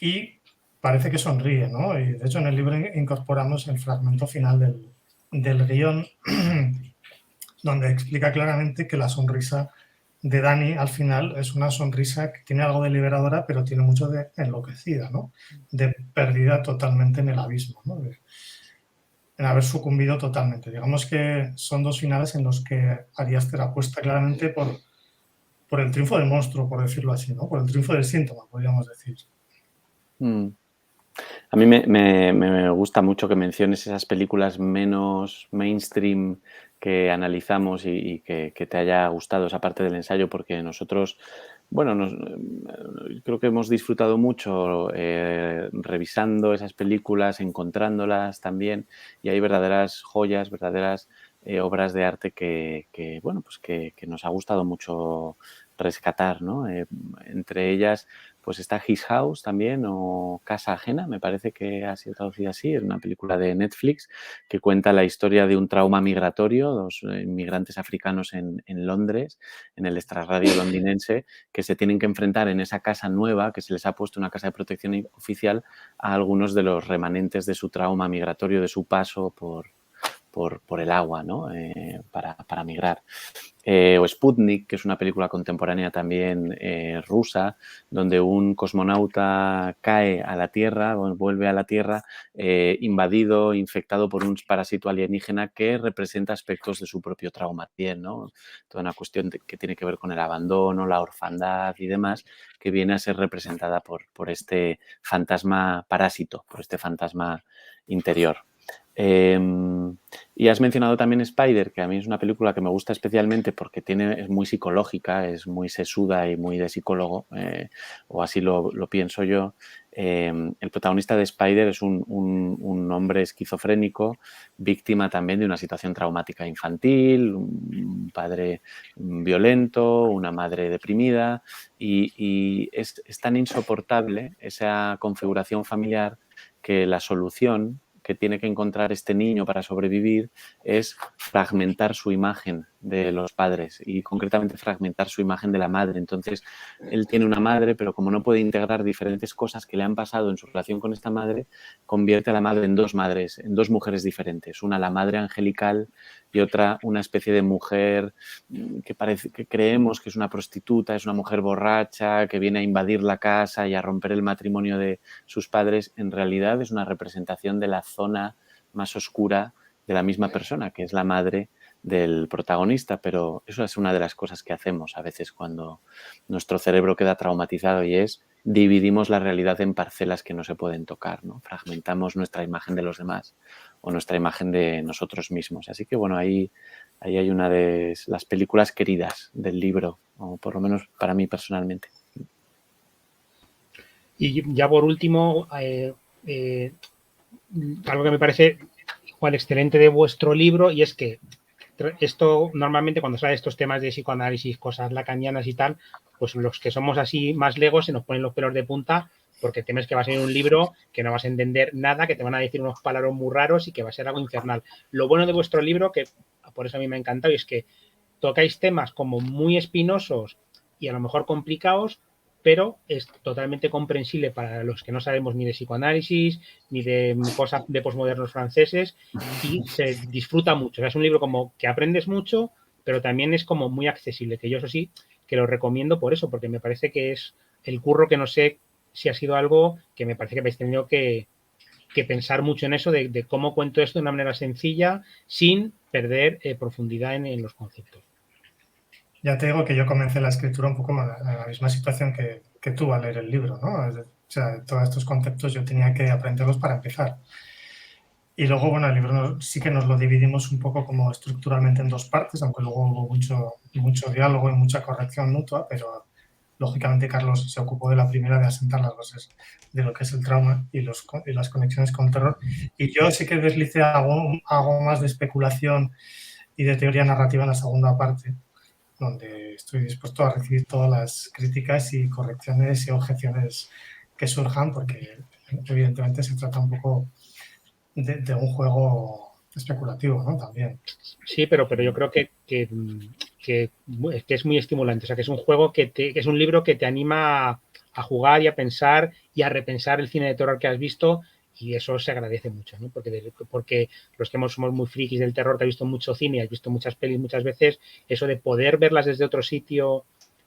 y parece que sonríe, ¿no? Y de hecho en el libro incorporamos el fragmento final del guión donde explica claramente que la sonrisa de Dani al final es una sonrisa que tiene algo de liberadora, pero tiene mucho de enloquecida, ¿no? De perdida totalmente en el abismo, ¿no? En haber sucumbido totalmente. Digamos que son dos finales en los que Ari Aster apuesta claramente por el triunfo del monstruo, por decirlo así, ¿no? Por el triunfo del síntoma, podríamos decir. A mí me gusta mucho que menciones esas películas menos mainstream que analizamos y que te haya gustado esa parte del ensayo, porque nosotros, bueno, creo que hemos disfrutado mucho revisando esas películas, encontrándolas también, y hay verdaderas joyas, verdaderas obras de arte que bueno, pues que nos ha gustado mucho rescatar, ¿no? Entre ellas pues está His House también, o Casa Ajena, me parece que ha sido traducida así, es una película de Netflix que cuenta la historia de un trauma migratorio, dos inmigrantes africanos en Londres, en el extrarradio londinense, que se tienen que enfrentar en esa casa nueva, que se les ha puesto una casa de protección oficial, a algunos de los remanentes de su trauma migratorio, de su paso por el agua, ¿no? Para migrar. O Sputnik, que es una película contemporánea también rusa, donde un cosmonauta cae a la Tierra, vuelve a la Tierra invadido, infectado por un parásito alienígena que representa aspectos de su propio trauma también, ¿no? Toda una cuestión que tiene que ver con el abandono, la orfandad y demás, que viene a ser representada por este fantasma parásito, por este fantasma interior. Y has mencionado también Spider, que a mí es una película que me gusta especialmente porque es muy psicológica, es muy sesuda y muy de psicólogo, o así lo pienso yo. El protagonista de Spider es un hombre esquizofrénico, víctima también de una situación traumática infantil, un padre violento, una madre deprimida, y es tan insoportable esa configuración familiar que la solución que tiene que encontrar este niño para sobrevivir es fragmentar su imagen de los padres y concretamente fragmentar su imagen de la madre. Entonces, él tiene una madre, pero como no puede integrar diferentes cosas que le han pasado en su relación con esta madre, convierte a la madre en dos madres, en dos mujeres diferentes. Una, la madre angelical, y otra, una especie de mujer que creemos que es una prostituta, es una mujer borracha, que viene a invadir la casa y a romper el matrimonio de sus padres. En realidad es una representación de la zona más oscura de la misma persona, que es la madre del protagonista, pero eso es una de las cosas que hacemos a veces cuando nuestro cerebro queda traumatizado, y es dividimos la realidad en parcelas que no se pueden tocar, ¿no? Fragmentamos nuestra imagen de los demás o nuestra imagen de nosotros mismos. Así que bueno, ahí hay una de las películas queridas del libro, o por lo menos para mí personalmente. Y ya por último, algo que me parece igual excelente de vuestro libro, y es que esto normalmente cuando sale estos temas de psicoanálisis, cosas lacanianas y tal, pues los que somos así más legos se nos ponen los pelos de punta porque temes que va a ser un libro que no vas a entender nada, que te van a decir unos palabras muy raros y que va a ser algo infernal. Lo bueno de vuestro libro, que por eso a mí me ha encantado, es que tocáis temas como muy espinosos y a lo mejor complicados, pero es totalmente comprensible para los que no sabemos ni de psicoanálisis, ni de cosas de posmodernos franceses, y se disfruta mucho. O sea, es un libro como que aprendes mucho, pero también es como muy accesible, que yo eso sí, que lo recomiendo por eso, porque me parece que es el curro que no sé si ha sido algo que me parece que habéis tenido que pensar mucho en eso, de cómo cuento esto de una manera sencilla, sin perder profundidad en los conceptos. Ya te digo que yo comencé la escritura un poco en la misma situación que tú al leer el libro, ¿no? O sea, todos estos conceptos yo tenía que aprenderlos para empezar. Y luego, bueno, el libro sí que nos lo dividimos un poco como estructuralmente en dos partes, aunque luego hubo mucho diálogo y mucha corrección mutua, pero lógicamente Carlos se ocupó de la primera, de asentar las bases de lo que es el trauma y las conexiones con terror. Y yo sí que deslicé algo más de especulación y de teoría narrativa en la segunda parte, donde estoy dispuesto a recibir todas las críticas y correcciones y objeciones que surjan, porque evidentemente se trata un poco de un juego especulativo, ¿no? También. Sí, pero yo creo que es muy estimulante. O sea, que es un juego que es un libro que te anima a jugar y a pensar y a repensar el cine de terror que has visto, y eso se agradece mucho, ¿no? Porque los que somos muy frikis del terror, que has visto mucho cine, has visto muchas pelis muchas veces, eso de poder verlas desde otro sitio,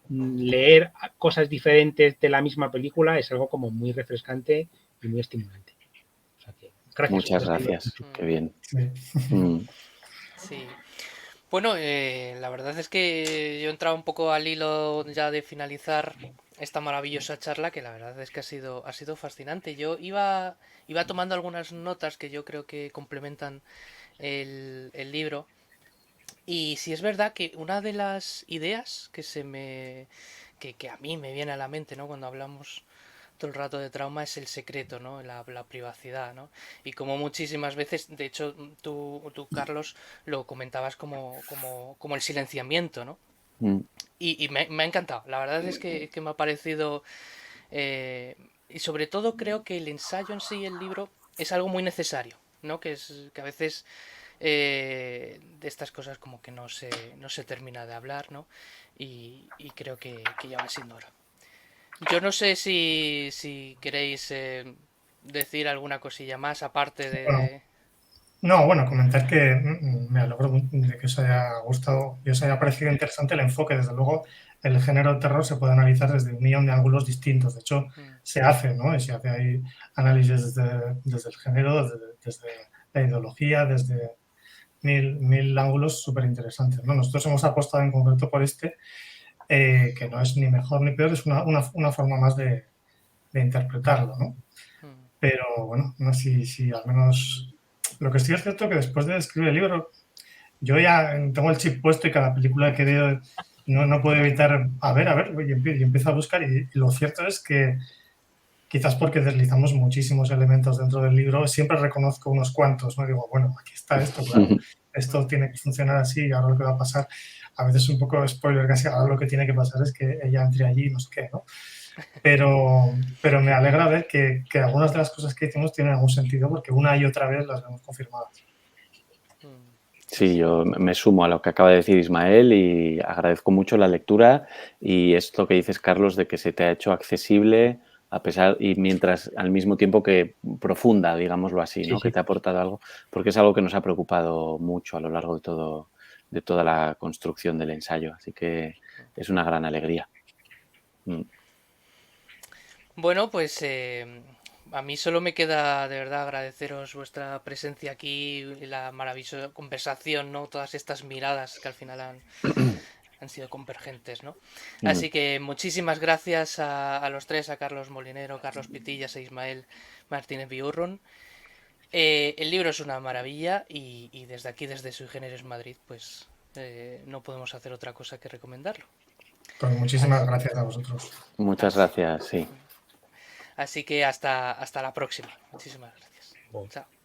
leer cosas diferentes de la misma película, es algo como muy refrescante y muy estimulante. O sea que, gracias. Muchas gracias, qué bien. Sí. Sí. Bueno, la verdad es que yo he entrado un poco al hilo ya de finalizar esta maravillosa charla, que la verdad es que ha sido fascinante. Iba tomando algunas notas que yo creo que complementan el libro. Y si es verdad que una de las ideas que a mí me viene a la mente, ¿no? Cuando hablamos todo el rato de trauma es el secreto, ¿no? La privacidad, ¿no? Y como muchísimas veces, de hecho, tú Carlos, lo comentabas como el silenciamiento, ¿no? Mm. Y me ha encantado. La verdad es que me ha parecido... y sobre todo creo que el ensayo en sí, el libro, es algo muy necesario, ¿no? Que a veces de estas cosas como que no se termina de hablar, ¿no? Y creo que ya va siendo hora. Yo no sé si queréis decir alguna cosilla más aparte Bueno, de... no, bueno, comentar que me alegro de que os haya gustado y os haya parecido interesante el enfoque. Desde luego, el género de terror se puede analizar desde un millón de ángulos distintos. De hecho, se hace, ¿no? Y se hace ahí análisis desde el género, desde la ideología, desde mil ángulos súper interesantes, ¿no? Nosotros hemos apostado en concreto por que no es ni mejor ni peor, es una forma más de interpretarlo, ¿no? Pero bueno, no sé si al menos... Lo que sí es cierto que después de escribir el libro, yo ya tengo el chip puesto y cada película que veo no puedo evitar, a ver, y empiezo a buscar, y lo cierto es que quizás porque deslizamos muchísimos elementos dentro del libro, siempre reconozco unos cuantos, ¿no? Digo, bueno, aquí está esto, claro, esto tiene que funcionar así, y ahora lo que va a pasar, a veces un poco spoiler casi, ahora lo que tiene que pasar es que ella entre allí y no sé qué, ¿no? Pero me alegra ver que algunas de las cosas que hicimos tienen algún sentido, porque una y otra vez las vemos confirmadas. Sí, yo me sumo a lo que acaba de decir Ismael y agradezco mucho la lectura y esto que dices, Carlos, de que se te ha hecho accesible a pesar y mientras al mismo tiempo que profunda, digámoslo así, Sí, ¿no? Que sí. te ha aportado algo, porque es algo que nos ha preocupado mucho a lo largo de toda la construcción del ensayo, así que es una gran alegría. Mm. Bueno, pues a mí solo me queda de verdad agradeceros vuestra presencia aquí y la maravillosa conversación, ¿no? Todas estas miradas que al final han sido convergentes, ¿no? Mm. Así que muchísimas gracias a los tres, a Carlos Molinero, Carlos Pitillas e Ismael Martínez Biurrun. El libro es una maravilla y desde aquí, desde Sui Generis Madrid, pues no podemos hacer otra cosa que recomendarlo. Pues muchísimas gracias a vosotros. Muchas Así, gracias, sí. así que hasta la próxima. Muchísimas gracias. Chao.